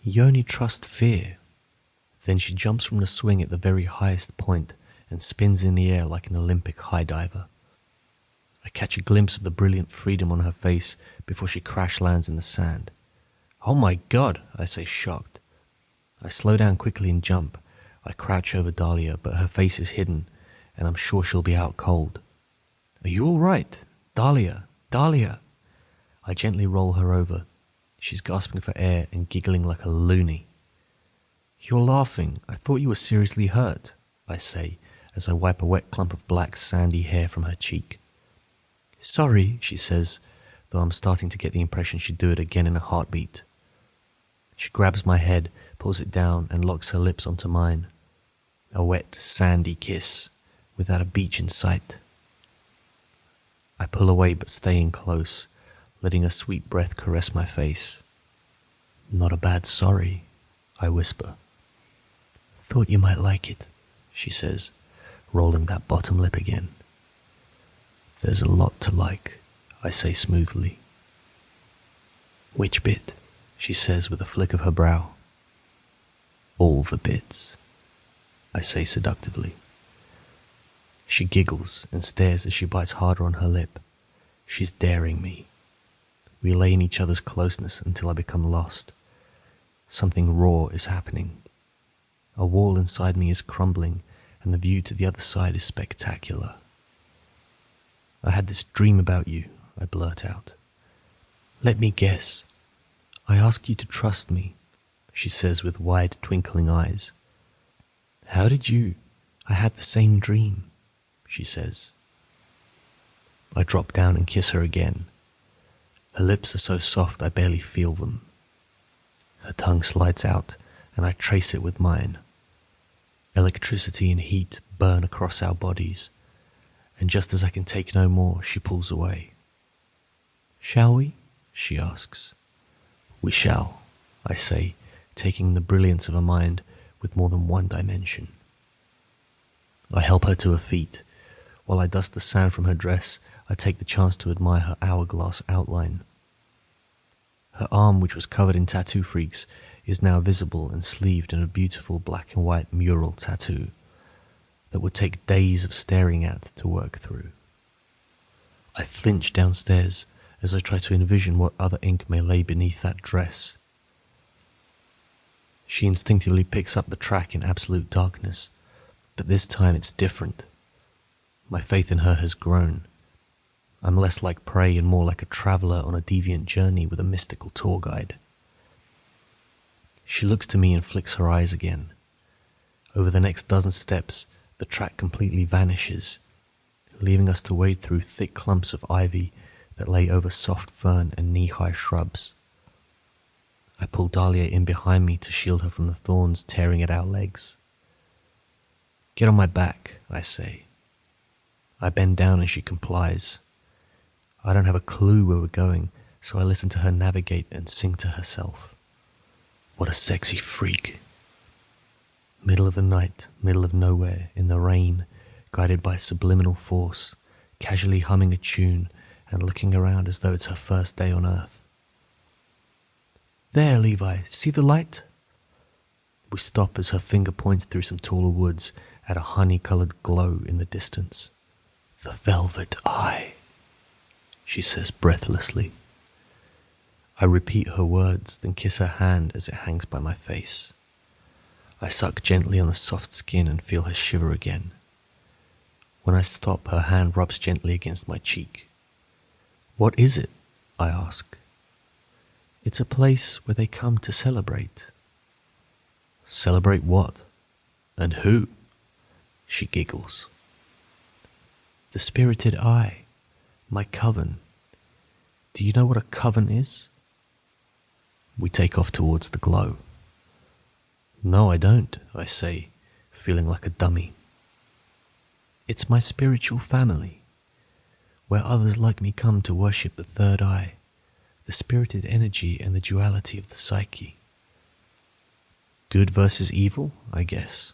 You only trust fear. Then she jumps from the swing at the very highest point and spins in the air like an Olympic high diver. I catch a glimpse of the brilliant freedom on her face before she crash lands in the sand. "Oh my God," I say, shocked. I slow down quickly and jump. I crouch over Dahlia, but her face is hidden, and I'm sure she'll be out cold. "Are you all right? Dahlia, Dahlia!" I gently roll her over. She's gasping for air and giggling like a loony. "You're laughing. I thought you were seriously hurt," I say, as I wipe a wet clump of black sandy hair from her cheek. "Sorry," she says, though I'm starting to get the impression she'd do it again in a heartbeat. She grabs my head, pulls it down, and locks her lips onto mine. A wet, sandy kiss, without a beach in sight. I pull away but staying close, letting her sweet breath caress my face. "Not a bad sorry," I whisper. "Thought you might like it," she says, rolling that bottom lip again. "There's a lot to like," I say smoothly. "Which bit?" she says with a flick of her brow. "All the bits," I say seductively. She giggles and stares as she bites harder on her lip. She's daring me. We lay in each other's closeness until I become lost. Something raw is happening. A wall inside me is crumbling, and the view to the other side is spectacular. "I had this dream about you," I blurt out. "Let me guess. I asked you to trust me," she says with wide, twinkling eyes. "How did you? I had the same dream," she says. I drop down and kiss her again. Her lips are so soft I barely feel them. Her tongue slides out, and I trace it with mine. Electricity and heat burn across our bodies, and just as I can take no more, she pulls away. "Shall we?" she asks. "We shall," I say, taking the brilliance of a mind with more than one dimension. I help her to her feet. While I dust the sand from her dress, I take the chance to admire her hourglass outline. Her arm, which was covered in tattoo freaks, is now visible and sleeved in a beautiful black and white mural tattoo that would take days of staring at to work through. I flinch downstairs as I try to envision what other ink may lay beneath that dress. She instinctively picks up the track in absolute darkness, but this time it's different. My faith in her has grown. I'm less like prey and more like a traveller on a deviant journey with a mystical tour guide. She looks to me and flicks her eyes again. Over the next dozen steps, the track completely vanishes, leaving us to wade through thick clumps of ivy that lay over soft fern and knee-high shrubs. I pull Dahlia in behind me to shield her from the thorns tearing at our legs. "Get on my back," I say. I bend down and she complies. I don't have a clue where we're going, so I listen to her navigate and sing to herself. What a sexy freak. Middle of the night, middle of nowhere, in the rain, guided by subliminal force, casually humming a tune and looking around as though it's her first day on Earth. "There, Levi, see the light?" We stop as her finger points through some taller woods at a honey-coloured glow in the distance. "The velvet eye," she says breathlessly. I repeat her words, then kiss her hand as it hangs by my face. I suck gently on the soft skin and feel her shiver again. When I stop, her hand rubs gently against my cheek. "What is it?" I ask. "It's a place where they come to celebrate." "Celebrate what? And who?" She giggles. "The spirited eye, my coven. Do you know what a coven is?" We take off towards the glow. "No, I don't," I say, feeling like a dummy. "It's my spiritual family, where others like me come to worship the third eye, the spirited energy and the duality of the psyche. Good versus evil, I guess."